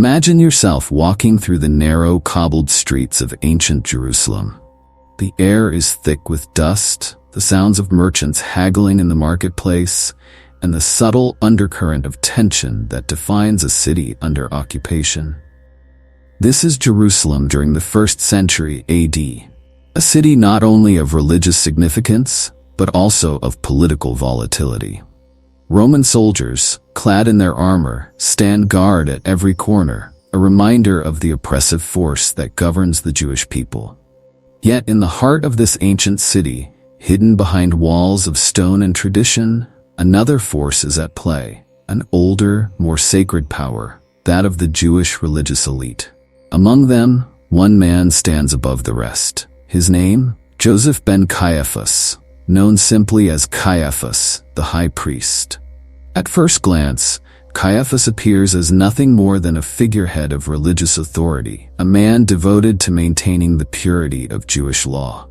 Imagine yourself walking through the narrow, cobbled streets of ancient Jerusalem. The air is thick with dust, the sounds of merchants haggling in the marketplace, and the subtle undercurrent of tension that defines a city under occupation. This is Jerusalem during the 1st century AD, a city not only of religious significance, but also of political volatility. Roman soldiers, clad in their armor, stand guard at every corner, a reminder of the oppressive force that governs the Jewish people. Yet in the heart of this ancient city, hidden behind walls of stone and tradition, another force is at play, an older, more sacred power, that of the Jewish religious elite. Among them, one man stands above the rest. His name? Joseph ben Caiaphas, known simply as Caiaphas, the High Priest. At first glance, Caiaphas appears as nothing more than a figurehead of religious authority, a man devoted to maintaining the purity of Jewish law.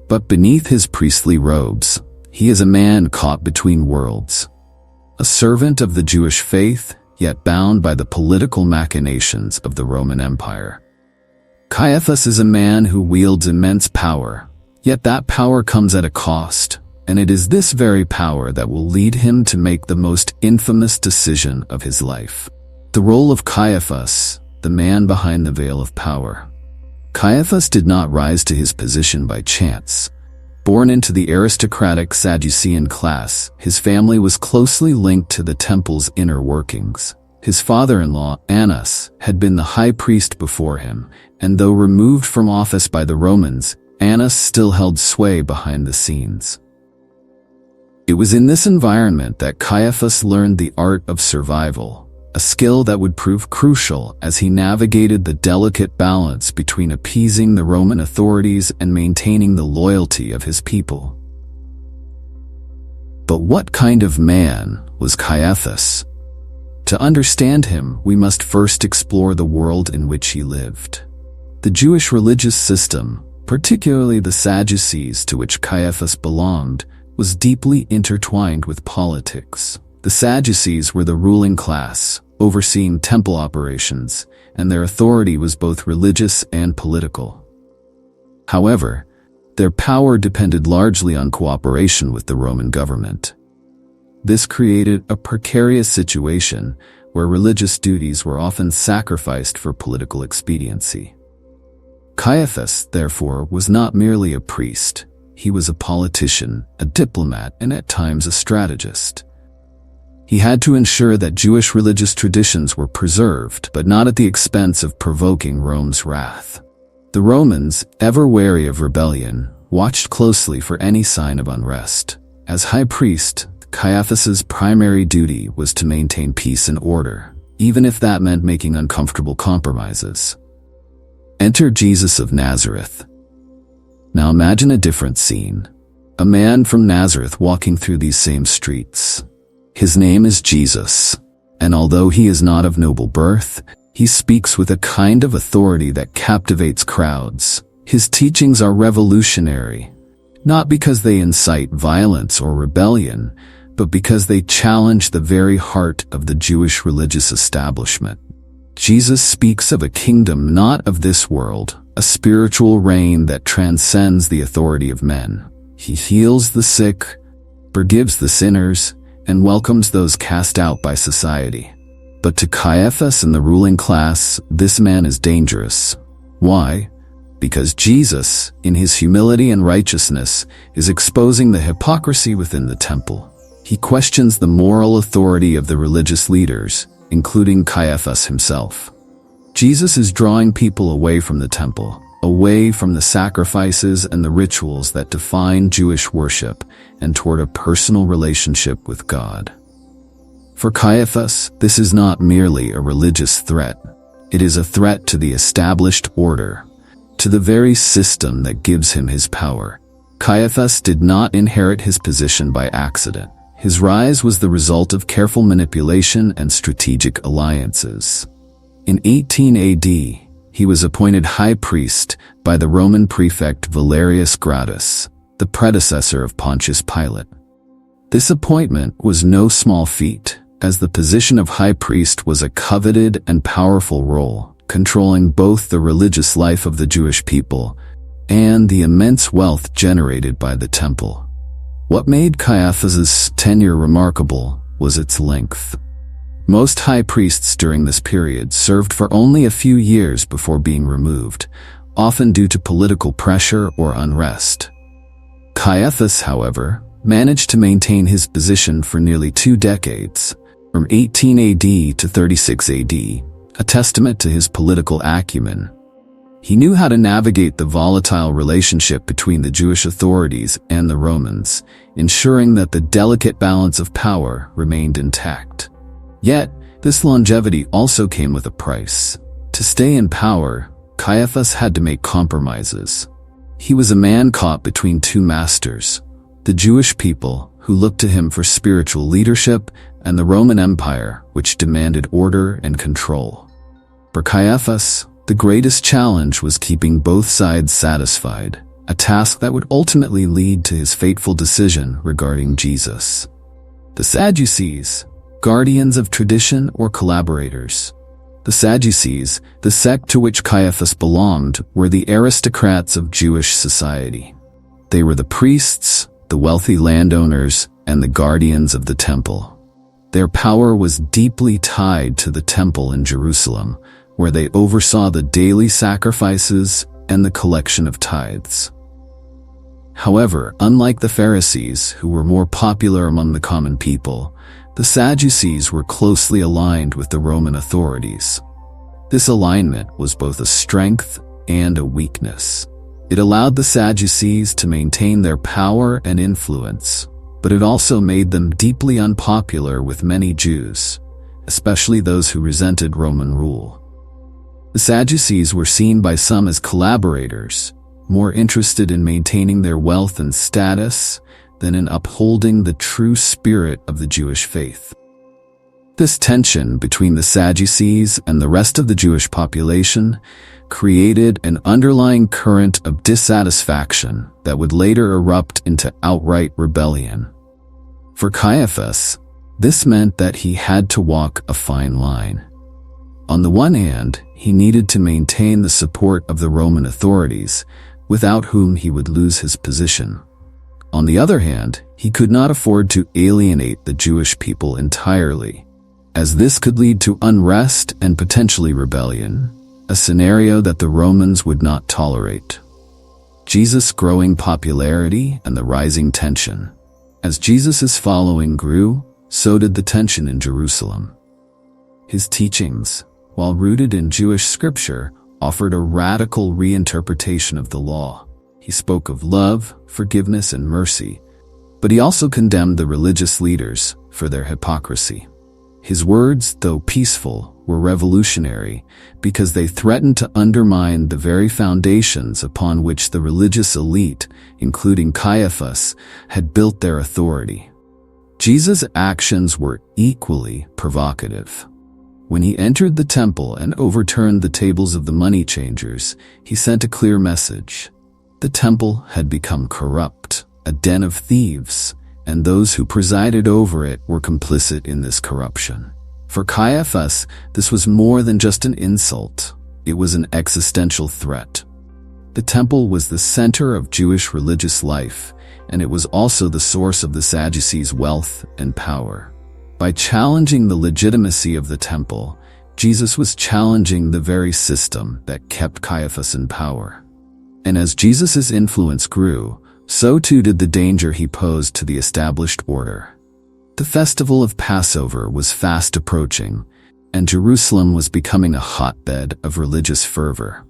But beneath his priestly robes, he is a man caught between worlds. A servant of the Jewish faith, yet bound by the political machinations of the Roman Empire. Caiaphas is a man who wields immense power, yet that power comes at a cost, and it is this very power that will lead him to make the most infamous decision of his life. The role of Caiaphas, the man behind the veil of power. Caiaphas did not rise to his position by chance. Born into the aristocratic Sadducean class, his family was closely linked to the temple's inner workings. His father-in-law, Annas, had been the high priest before him, and though removed from office by the Romans, Annas still held sway behind the scenes. It was in this environment that Caiaphas learned the art of survival, a skill that would prove crucial as he navigated the delicate balance between appeasing the Roman authorities and maintaining the loyalty of his people. But what kind of man was Caiaphas? To understand him, we must first explore the world in which he lived. The Jewish religious system, particularly the Sadducees to which Caiaphas belonged, was deeply intertwined with politics. The Sadducees were the ruling class, overseeing temple operations, and their authority was both religious and political. However, their power depended largely on cooperation with the Roman government. This created a precarious situation where religious duties were often sacrificed for political expediency. Caiaphas, therefore, was not merely a priest. He was a politician, a diplomat, and at times a strategist. He had to ensure that Jewish religious traditions were preserved, but not at the expense of provoking Rome's wrath. The Romans, ever wary of rebellion, watched closely for any sign of unrest. As high priest, Caiaphas's primary duty was to maintain peace and order, even if that meant making uncomfortable compromises. Enter Jesus of Nazareth. Now imagine a different scene. A man from Nazareth walking through these same streets. His name is Jesus, and although he is not of noble birth, he speaks with a kind of authority that captivates crowds. His teachings are revolutionary, not because they incite violence or rebellion, but because they challenge the very heart of the Jewish religious establishment. Jesus speaks of a kingdom not of this world, a spiritual reign that transcends the authority of men. He heals the sick, forgives the sinners, and welcomes those cast out by society. But to Caiaphas and the ruling class, this man is dangerous. Why? Because Jesus, in his humility and righteousness, is exposing the hypocrisy within the temple. He questions the moral authority of the religious leaders, including Caiaphas himself. Jesus is drawing people away from the temple, away from the sacrifices and the rituals that define Jewish worship, and toward a personal relationship with God. For Caiaphas, this is not merely a religious threat. It is a threat to the established order, to the very system that gives him his power. Caiaphas did not inherit his position by accident. His rise was the result of careful manipulation and strategic alliances. In 18 AD, he was appointed high priest by the Roman prefect Valerius Gratus, the predecessor of Pontius Pilate. This appointment was no small feat, as the position of high priest was a coveted and powerful role, controlling both the religious life of the Jewish people and the immense wealth generated by the temple. What made Caiaphas's tenure remarkable was its length. Most high priests during this period served for only a few years before being removed, often due to political pressure or unrest. Caiaphas, however, managed to maintain his position for nearly 2 decades, from 18 AD to 36 AD, a testament to his political acumen. He knew how to navigate the volatile relationship between the Jewish authorities and the Romans, ensuring that the delicate balance of power remained intact. Yet, this longevity also came with a price. To stay in power, Caiaphas had to make compromises. He was a man caught between 2 masters, the Jewish people, who looked to him for spiritual leadership, and the Roman Empire, which demanded order and control. For Caiaphas, the greatest challenge was keeping both sides satisfied, a task that would ultimately lead to his fateful decision regarding Jesus. The Sadducees, guardians of tradition or collaborators. The Sadducees, the sect to which Caiaphas belonged, were the aristocrats of Jewish society. They were the priests, the wealthy landowners, and the guardians of the temple. Their power was deeply tied to the temple in Jerusalem, where they oversaw the daily sacrifices and the collection of tithes. However, unlike the Pharisees, who were more popular among the common people, the Sadducees were closely aligned with the Roman authorities. This alignment was both a strength and a weakness. It allowed the Sadducees to maintain their power and influence, but it also made them deeply unpopular with many Jews, especially those who resented Roman rule. The Sadducees were seen by some as collaborators, more interested in maintaining their wealth and status than in upholding the true spirit of the Jewish faith. This tension between the Sadducees and the rest of the Jewish population created an underlying current of dissatisfaction that would later erupt into outright rebellion. For Caiaphas, this meant that he had to walk a fine line. On the one hand, he needed to maintain the support of the Roman authorities, without whom he would lose his position. On the other hand, he could not afford to alienate the Jewish people entirely, as this could lead to unrest and potentially rebellion, a scenario that the Romans would not tolerate. Jesus' growing popularity and the rising tension. As Jesus' following grew, so did the tension in Jerusalem. His teachings, while rooted in Jewish scripture, offered a radical reinterpretation of the law. He spoke of love, forgiveness, and mercy, but he also condemned the religious leaders for their hypocrisy. His words, though peaceful, were revolutionary because they threatened to undermine the very foundations upon which the religious elite, including Caiaphas, had built their authority. Jesus' actions were equally provocative. When he entered the temple and overturned the tables of the money changers, he sent a clear message. The temple had become corrupt, a den of thieves, and those who presided over it were complicit in this corruption. For Caiaphas, this was more than just an insult. It was an existential threat. The temple was the center of Jewish religious life, and it was also the source of the Sadducees' wealth and power. By challenging the legitimacy of the temple, Jesus was challenging the very system that kept Caiaphas in power. And as Jesus' influence grew, so too did the danger he posed to the established order. The festival of Passover was fast approaching, and Jerusalem was becoming a hotbed of religious fervor.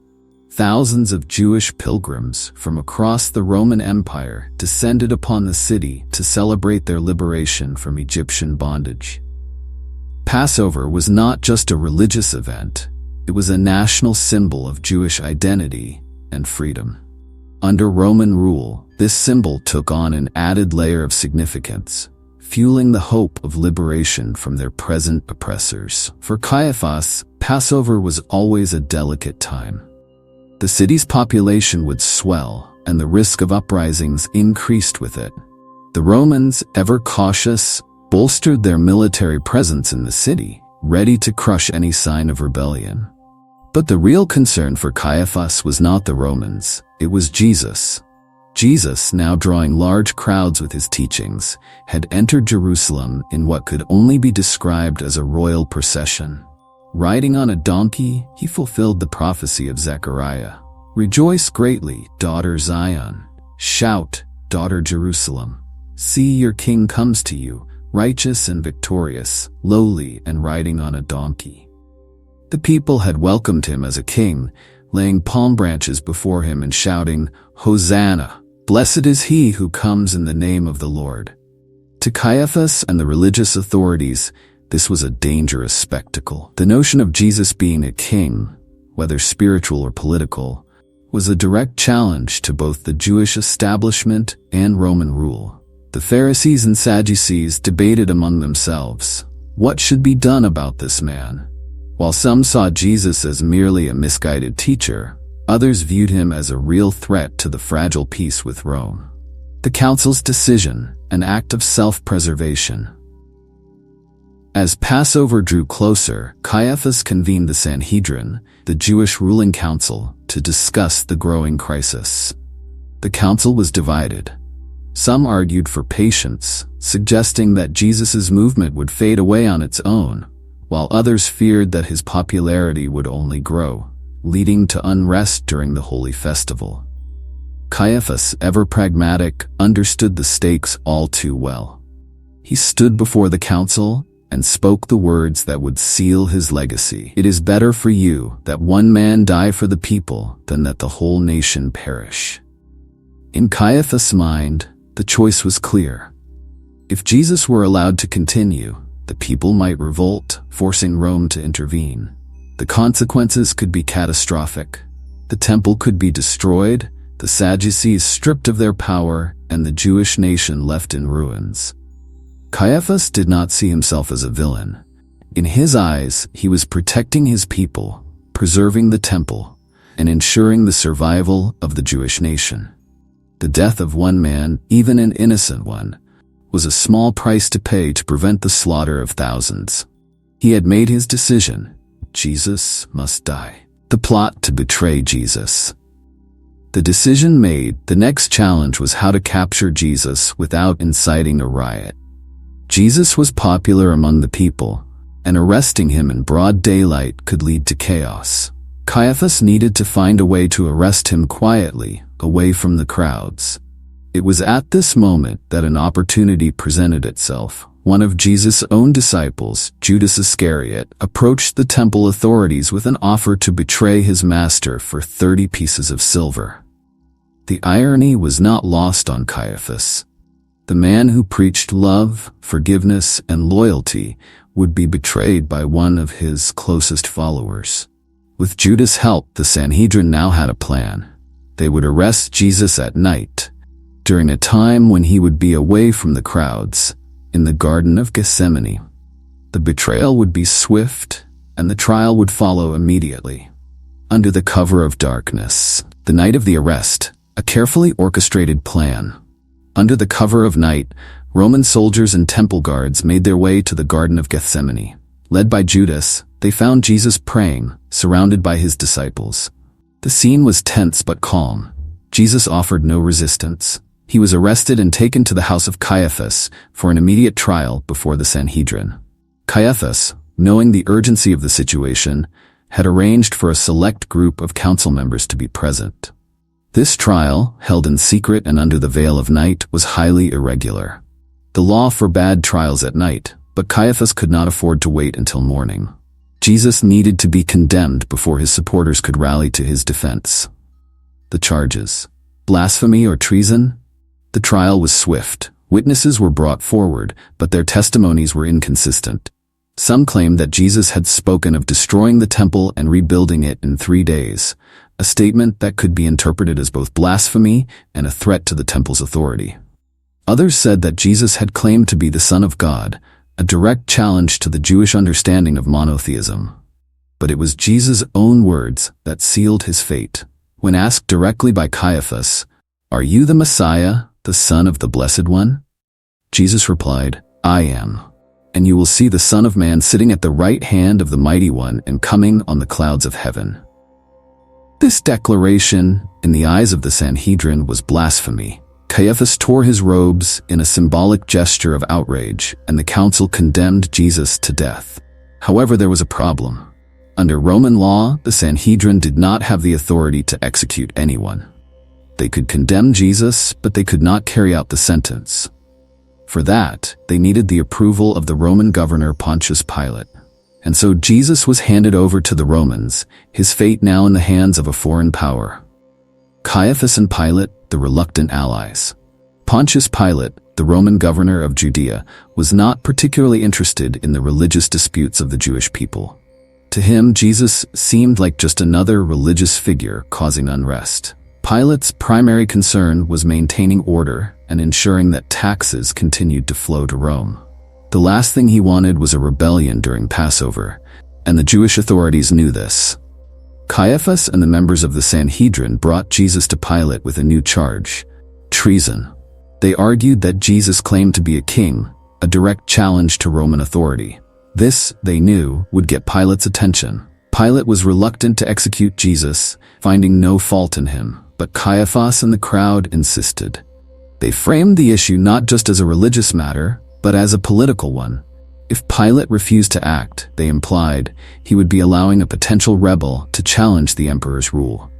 Thousands of Jewish pilgrims from across the Roman Empire descended upon the city to celebrate their liberation from Egyptian bondage. Passover was not just a religious event, it was a national symbol of Jewish identity and freedom. Under Roman rule, this symbol took on an added layer of significance, fueling the hope of liberation from their present oppressors. For Caiaphas, Passover was always a delicate time. The city's population would swell, and the risk of uprisings increased with it. The Romans, ever cautious, bolstered their military presence in the city, ready to crush any sign of rebellion. But the real concern for Caiaphas was not the Romans, it was Jesus. Jesus, now drawing large crowds with his teachings, had entered Jerusalem in what could only be described as a royal procession. Riding on a donkey, he fulfilled the prophecy of Zechariah. "Rejoice greatly, daughter Zion. Shout, daughter Jerusalem. See, your king comes to you, righteous and victorious, lowly and riding on a donkey." The people had welcomed him as a king, laying palm branches before him and shouting, "Hosanna! Blessed is he who comes in the name of the Lord." To Caiaphas and the religious authorities, this was a dangerous spectacle. The notion of Jesus being a king, whether spiritual or political, was a direct challenge to both the Jewish establishment and Roman rule. The Pharisees and Sadducees debated among themselves, what should be done about this man? While some saw Jesus as merely a misguided teacher, others viewed him as a real threat to the fragile peace with Rome. The council's decision, an act of self-preservation. As Passover drew closer, Caiaphas convened the Sanhedrin, the Jewish ruling council, to discuss the growing crisis. The council was divided. Some argued for patience, suggesting that Jesus' movement would fade away on its own, while others feared that his popularity would only grow, leading to unrest during the Holy Festival. Caiaphas, ever pragmatic, understood the stakes all too well. He stood before the council and spoke the words that would seal his legacy. "It is better for you that one man die for the people than that the whole nation perish." In Caiaphas' mind, the choice was clear. If Jesus were allowed to continue, the people might revolt, forcing Rome to intervene. The consequences could be catastrophic. The temple could be destroyed, the Sadducees stripped of their power, and the Jewish nation left in ruins. Caiaphas did not see himself as a villain. In his eyes, he was protecting his people, preserving the temple, and ensuring the survival of the Jewish nation. The death of one man, even an innocent one, was a small price to pay to prevent the slaughter of thousands. He had made his decision. Jesus must die. The plot to betray Jesus. The decision made, the next challenge was how to capture Jesus without inciting a riot. Jesus was popular among the people, and arresting him in broad daylight could lead to chaos. Caiaphas needed to find a way to arrest him quietly, away from the crowds. It was at this moment that an opportunity presented itself. One of Jesus' own disciples, Judas Iscariot, approached the temple authorities with an offer to betray his master for 30 pieces of silver. The irony was not lost on Caiaphas. The man who preached love, forgiveness, and loyalty would be betrayed by one of his closest followers. With Judas' help, the Sanhedrin now had a plan. They would arrest Jesus at night, during a time when he would be away from the crowds, in the Garden of Gethsemane. The betrayal would be swift, and the trial would follow immediately. Under the cover of darkness, the night of the arrest, a carefully orchestrated plan. Under the cover of night, Roman soldiers and temple guards made their way to the Garden of Gethsemane. Led by Judas, they found Jesus praying, surrounded by his disciples. The scene was tense but calm. Jesus offered no resistance. He was arrested and taken to the house of Caiaphas for an immediate trial before the Sanhedrin. Caiaphas, knowing the urgency of the situation, had arranged for a select group of council members to be present. This trial, held in secret and under the veil of night, was highly irregular. The law forbade trials at night, but Caiaphas could not afford to wait until morning. Jesus needed to be condemned before his supporters could rally to his defense. The charges: blasphemy or treason? The trial was swift. Witnesses were brought forward, but their testimonies were inconsistent. Some claimed that Jesus had spoken of destroying the temple and rebuilding it in 3 days, a statement that could be interpreted as both blasphemy and a threat to the temple's authority. Others said that Jesus had claimed to be the Son of God, a direct challenge to the Jewish understanding of monotheism. But it was Jesus' own words that sealed his fate. When asked directly by Caiaphas, "Are you the Messiah, the Son of the Blessed One?" Jesus replied, "I am. And you will see the Son of Man sitting at the right hand of the Mighty One and coming on the clouds of heaven." This declaration, in the eyes of the Sanhedrin, was blasphemy. Caiaphas tore his robes in a symbolic gesture of outrage, and the council condemned Jesus to death. However, there was a problem. Under Roman law, the Sanhedrin did not have the authority to execute anyone. They could condemn Jesus, but they could not carry out the sentence. For that, they needed the approval of the Roman governor Pontius Pilate. And so Jesus was handed over to the Romans, his fate now in the hands of a foreign power. Caiaphas and Pilate, the reluctant allies. Pontius Pilate, the Roman governor of Judea, was not particularly interested in the religious disputes of the Jewish people. To him, Jesus seemed like just another religious figure causing unrest. Pilate's primary concern was maintaining order and ensuring that taxes continued to flow to Rome. The last thing he wanted was a rebellion during Passover, and the Jewish authorities knew this. Caiaphas and the members of the Sanhedrin brought Jesus to Pilate with a new charge: treason. They argued that Jesus claimed to be a king, a direct challenge to Roman authority. This, they knew, would get Pilate's attention. Pilate was reluctant to execute Jesus, finding no fault in him, but Caiaphas and the crowd insisted. They framed the issue not just as a religious matter, but as a political one. If Pilate refused to act, they implied, he would be allowing a potential rebel to challenge the emperor's rule.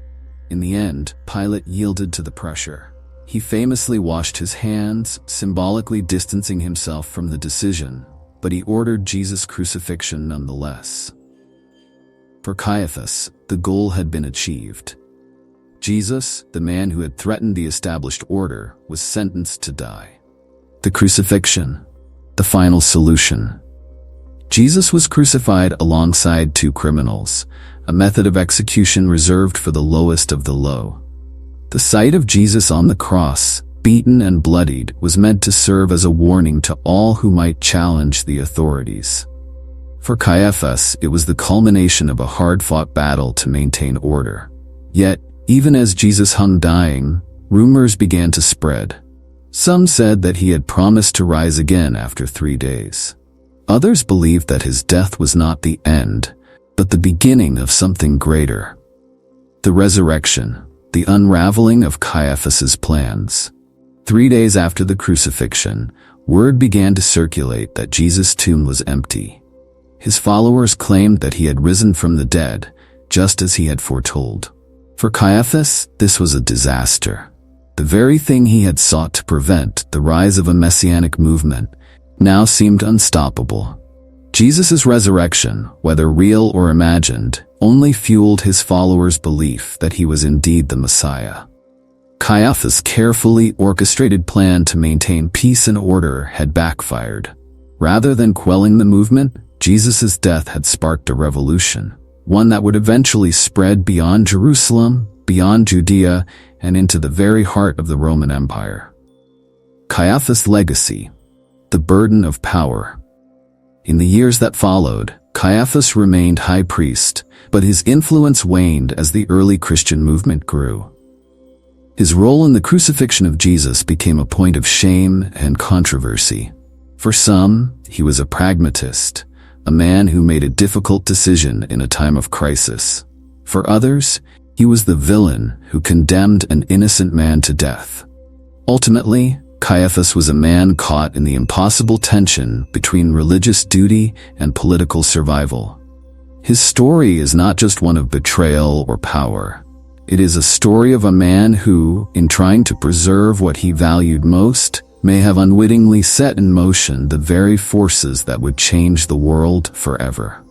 In the end, Pilate yielded to the pressure. He famously washed his hands, symbolically distancing himself from the decision, but he ordered Jesus' crucifixion nonetheless. For Caiaphas, the goal had been achieved. Jesus, the man who had threatened the established order, was sentenced to die. The crucifixion, the final solution. Jesus was crucified alongside two criminals, a method of execution reserved for the lowest of the low. The sight of Jesus on the cross, beaten and bloodied, was meant to serve as a warning to all who might challenge the authorities. For Caiaphas, it was the culmination of a hard-fought battle to maintain order. Yet, even as Jesus hung dying, rumors began to spread. Some said that he had promised to rise again after 3 days. Others believed that his death was not the end, but the beginning of something greater. The resurrection, the unraveling of Caiaphas's plans. 3 days after the crucifixion, word began to circulate that Jesus' tomb was empty. His followers claimed that he had risen from the dead, just as he had foretold. For Caiaphas, this was a disaster. The very thing he had sought to prevent, the rise of a messianic movement, now seemed unstoppable. Jesus' resurrection, whether real or imagined, only fueled his followers' belief that he was indeed the Messiah. Caiaphas' carefully orchestrated plan to maintain peace and order had backfired. Rather than quelling the movement, Jesus' death had sparked a revolution, one that would eventually spread beyond Jerusalem, beyond Judea, and into the very heart of the Roman Empire. Caiaphas' legacy, the burden of power. In the years that followed, Caiaphas remained high priest, but his influence waned as the early Christian movement grew. His role in the crucifixion of Jesus became a point of shame and controversy. For some, he was a pragmatist, a man who made a difficult decision in a time of crisis. For others, he was the villain who condemned an innocent man to death. Ultimately, Caiaphas was a man caught in the impossible tension between religious duty and political survival. His story is not just one of betrayal or power. It is a story of a man who, in trying to preserve what he valued most, may have unwittingly set in motion the very forces that would change the world forever.